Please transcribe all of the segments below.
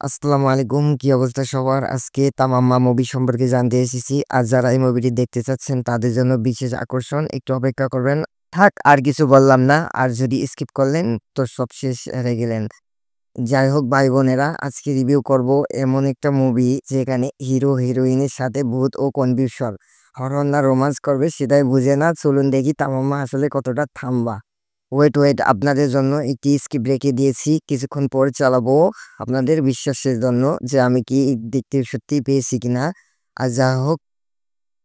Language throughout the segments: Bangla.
আসসালামু আলাইকুম। কি অবস্থা সবার? আজকে তামাম্মা মুভি সম্পর্কে জানতে এসেছি। আর যারা এই মুভিটি দেখতে চাচ্ছেন তাদের জন্য বিশেষ আকর্ষণ। একটু অপেক্ষা করবেন। থাক আর কিছু বললাম না। আর যদি স্কিপ করলেন তো সব শেষ হেরে গেলেন। যাই হোক ভাই বোনেরা, আজকে রিভিউ করব এমন একটা মুভি যেখানে হিরো হিরোইনের সাথে ভূত ও কনফিউশন, হরর না রোমান্স করবে সেটাই বুঝে না। চলুন দেখি তামাম্মা আসলে কতটা থামবা। ওয়েট আপনাদের জন্য একটি স্ক্রিপ্ট রেখে দিয়েছি, কিছুক্ষণ পর চালাবো আপনাদের বিশ্বাসের জন্য যে আমি কি দেখতে সত্যি পেয়েছি কিনা। আর যা হোক,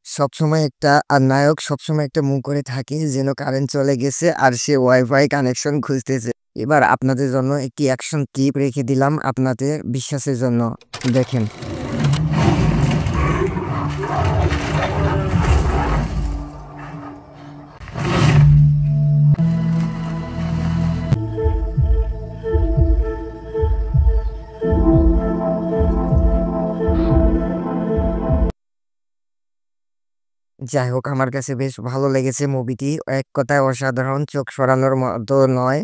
সবসময় একটা আর নায়ক সবসময় একটা মুখ করে থাকে যেন কারেন্ট চলে গেছে আর সে ওয়াইফাই কানেকশন খুঁজতেছে। এবার আপনাদের জন্য একটি অ্যাকশন ক্লিপ রেখে দিলাম আপনাদের বিশ্বাসের জন্য, দেখেন। যাই হোক, আমার কাছে বেশ ভালো লেগেছে মুভিটি। এক কথায় অসাধারণ, চোখ সরানোর মতো নয়।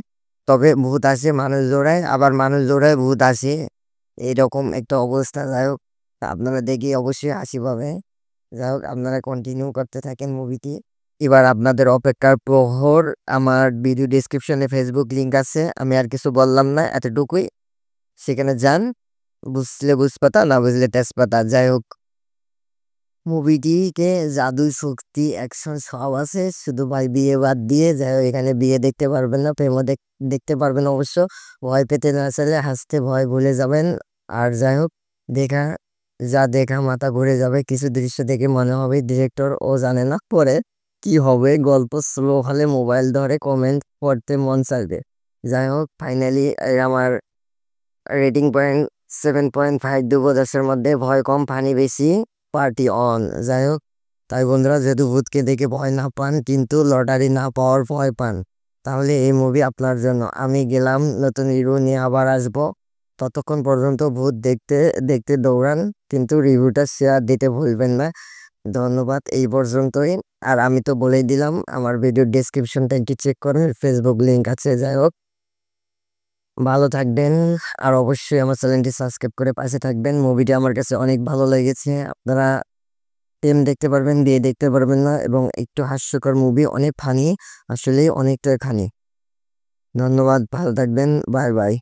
তবে ভূত আসে মানুষ জোড়ায়, আবার মানুষ জোড়ায় ভূত আসে, এরকম একটা অবস্থা। যাই হোক, আপনারা দেখে অবশ্যই হাসি পাবে। যাই হোক, আপনারা কন্টিনিউ করতে থাকেন মুভিটি। এবার আপনাদের অপেক্ষার প্রহর। আমার ভিডিও ডিসক্রিপশনে ফেসবুক লিংক আছে, আমি আর কিছু বললাম না, এতটুকুই। সেখানে যান, বুঝলে বুঝপাতা, না বুঝলে তেজপাতা। যাই হোক, মুভিটিতে জাদু শক্তি অ্যাকশন সব আছে, শুধু ভাই বিয়ে বাদ দিয়ে। যাই হোক, এখানে বিয়ে দেখতে পারবেন না, প্রেমও দেখতে পারবেন অবশ্য। ভয় পেতে না চাইলে হাসতে ভয় ভুলে যাবেন। আর যাই হোক, দেখা দেখা মাথা ঘুরে যাবে। কিছু দৃশ্য দেখে মনে হবে ডিরেক্টর ও জানে না পরে কি হবে। গল্প স্লো হলে মোবাইল ধরে কমেন্ট পড়তে মন চাইবে। যাই হোক, ফাইনালি আমার রেটিং পয়েন্ট 7.5 দেবো 10-এর মধ্যে। ভয় কম, পানি বেশি, পার্টি অন। যাই হোক, তাই বন্ধুরা, যেহেতু ভূতকে দেখে ভয় না পান কিন্তু লটারি না পাওয়ার ভয় পান, তাহলে এই মুভি আপনার জন্য। আমি গেলাম, নতুন রিভিউ নিয়ে আবার আসবো। ততক্ষণ পর্যন্ত ভূত দেখতে দেখতে দৌড়ান, কিন্তু রিভিউটা শেয়ার দিতে ভুলবেন না। ধন্যবাদ, এই পর্যন্তই। আর আমি তো বলেই দিলাম, আমার ভিডিও ডেসক্রিপশনটা একটু চেক করেন, ফেসবুক লিঙ্ক আছে। যাই হোক, ভালো থাকবেন। আর অবশ্যই আমার চ্যানেলটি সাবস্ক্রাইব করে পাশে থাকবেন। মুভিটি আমার কাছে অনেক ভালো লেগেছে। আপনারা টেম দেখতে পারবেন, দিয়ে দেখতে পারবেন না, এবং একটু হাস্যকর মুভি, অনেক ফানি, আসলে অনেকটা খানি। ধন্যবাদ, ভালো থাকবেন, বাই বাই।